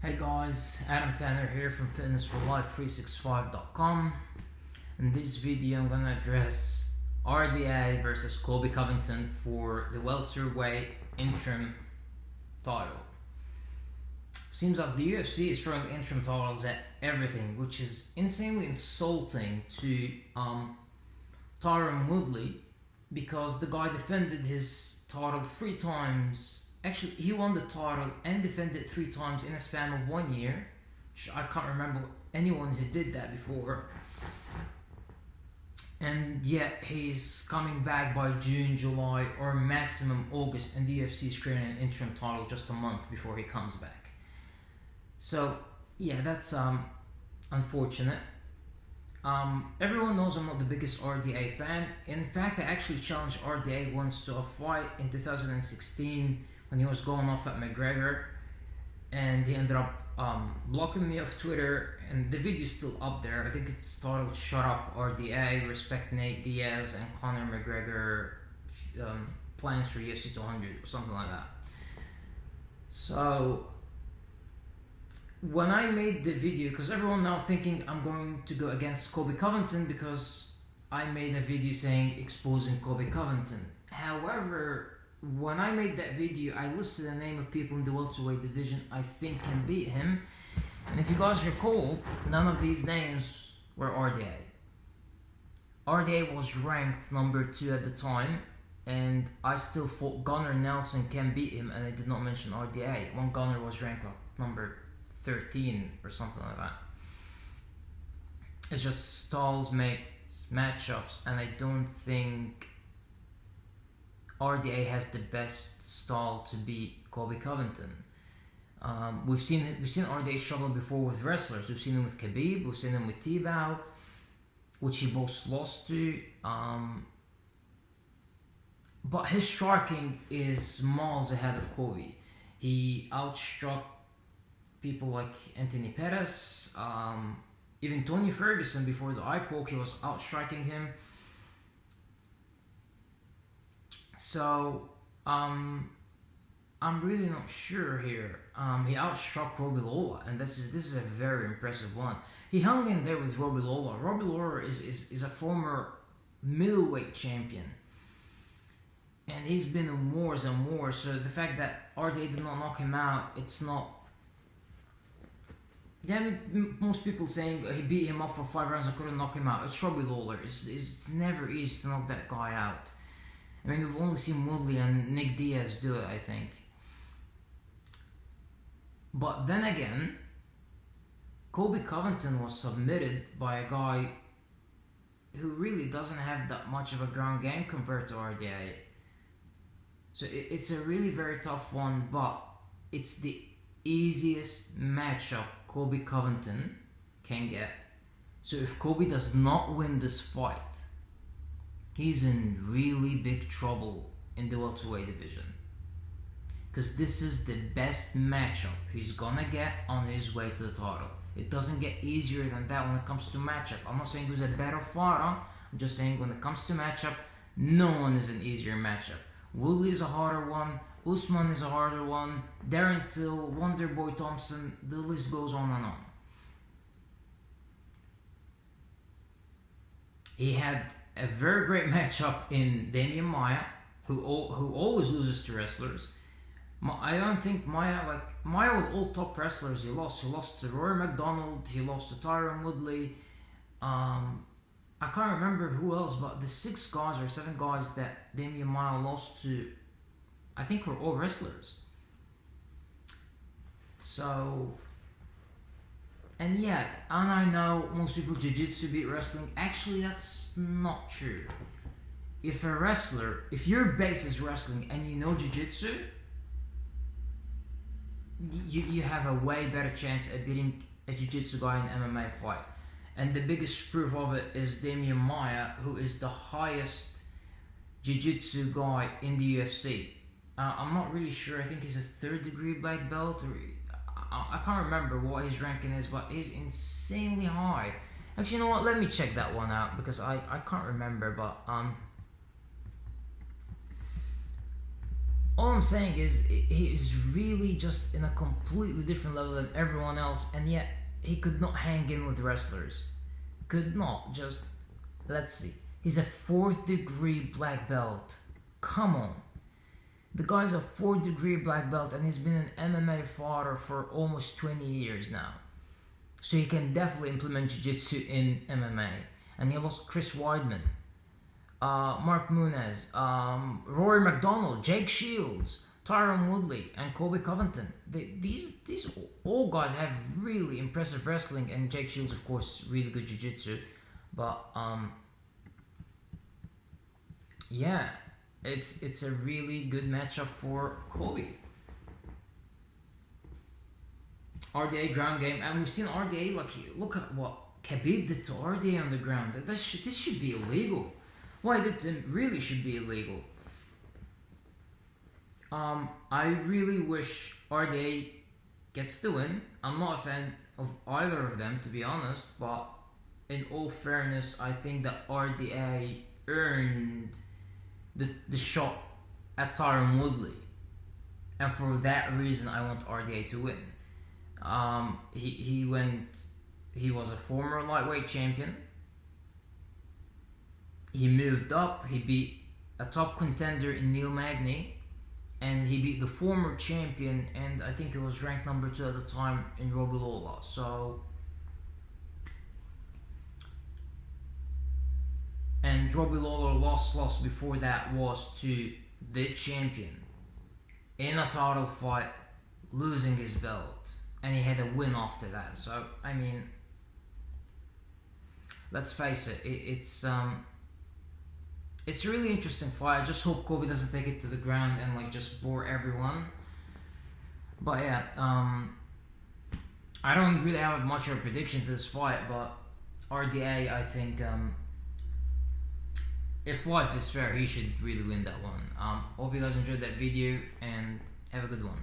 Hey guys, Adam Tanner here from fitnessforlife365.com. In this video I'm gonna address RDA versus Colby Covington for the welterweight interim title. Seems like the UFC is throwing interim titles at everything, which is insanely insulting to Tyron Woodley, because the guy defended his title 3 times. Actually, he won the title and defended it 3 times in a span of 1 year. I can't remember anyone who did that before. And yet he's coming back by June, July, or maximum August, and the UFC is creating an interim title just a month before he comes back. So yeah, that's unfortunate. Everyone knows I'm not the biggest RDA fan. In fact, I actually challenged RDA once to a fight in 2016 when he was going off at McGregor, and he ended up blocking me off Twitter, and the video's still up there. I think it's titled "Shut Up RDA, Respect Nate Diaz and Conor McGregor Plans for UFC 200" or something like that. So when I made the video, because everyone now thinking I'm going to go against Colby Covington because I made a video saying exposing Colby Covington. However, when I made that video, I listed a name of people in the welterweight division I think can beat him, and if you guys recall, none of these names were RDA. RDA was ranked number 2 at the time, and I still thought Gunnar Nelson can beat him, and I did not mention RDA when Gunnar was ranked like number 13 or something like that. It's just styles makes matchups, and I don't think RDA has the best style to beat Colby Covington. We've seen RDA struggle before with wrestlers. We've seen him with Khabib, we've seen him with Tebow, which he both lost to. But his striking is miles ahead of Colby. He outstruck people like Anthony Pettis, even Tony Ferguson before the eye poke, he was outstriking him. So I'm really not sure here. He outstruck Robbie Lawler, and this is a very impressive one. He hung in there with Robbie Lawler. Robbie Lawler is a former middleweight champion, and he's been in wars and wars. So the fact that RDA did not knock him out, it's not. Yeah, most people saying he beat him up for 5 rounds and couldn't knock him out. It's Robbie Lawler. It's never easy to knock that guy out. I mean, we've only seen Woodley and Nick Diaz do it, I think. But then again, Colby Covington was submitted by a guy who really doesn't have that much of a ground game compared to RDA. So it's a really very tough one, but it's the easiest matchup Colby Covington can get. So if Colby does not win this fight, he's in really big trouble in the welterweight division, because this is the best matchup he's gonna get on his way to the title. It doesn't get easier than that when it comes to matchup. I'm not saying who's a better fighter, I'm just saying when it comes to matchup, no one is an easier matchup. Woodley is a harder one, Usman is a harder one, Darren Till, Wonderboy Thompson, the list goes on and on. He had a very great matchup in Demian Maia, who always loses to wrestlers. I don't think Maia with all top wrestlers he lost. He lost to Rory McDonald, he lost to Tyron Woodley. I can't remember who else, but the 6 guys or 7 guys that Demian Maia lost to, I think were all wrestlers. So, and yeah, and I know most people jiu-jitsu beat wrestling. Actually, that's not true. If your base is wrestling and you know jiu-jitsu, you have a way better chance at beating a jiu-jitsu guy in an MMA fight. And the biggest proof of it is Demian Maia, who is the highest jiu-jitsu guy in the UFC. I'm not really sure. I think he's a 3rd degree black belt, or I can't remember what his ranking is, but he's insanely high. Actually, you know what? Let me check that one out, because I can't remember, but All I'm saying is he is really just in a completely different level than everyone else, and yet he could not hang in with wrestlers. Could not. Just let's see. He's a fourth degree black belt. Come on. The guy's a fourth degree black belt and he's been an MMA fighter for almost 20 years now. So he can definitely implement jiu-jitsu in MMA. And he lost Chris Weidman, Mark Munez, Rory McDonald, Jake Shields, Tyron Woodley, and Colby Covington. These all guys have really impressive wrestling, and Jake Shields, of course, really good jiu-jitsu. But yeah, it's a really good matchup for Colby. RDA ground game, and we've seen RDA, like, look at what Khabib did to RDA on the ground. This should be illegal. Why it really should be illegal. I really wish RDA gets the win. I'm not a fan of either of them, to be honest, but in all fairness, I think that RDA earned the shot at Tyron Woodley, and for that reason I want RDA to win. He was a former lightweight champion. He moved up, he beat a top contender in Neil Magny, and he beat the former champion, and I think he was ranked number 2 at the time, in Robbie Lawler. So, and Robbie Lawler lost before that was to the champion in a title fight, losing his belt, and he had a win after that. So I mean, let's face it, it's a really interesting fight. I just hope Colby doesn't take it to the ground and like just bore everyone. But yeah, I don't really have much of a prediction to this fight, but RDA, I think, if life is fair, he should really win that one. Hope you guys enjoyed that video and have a good one.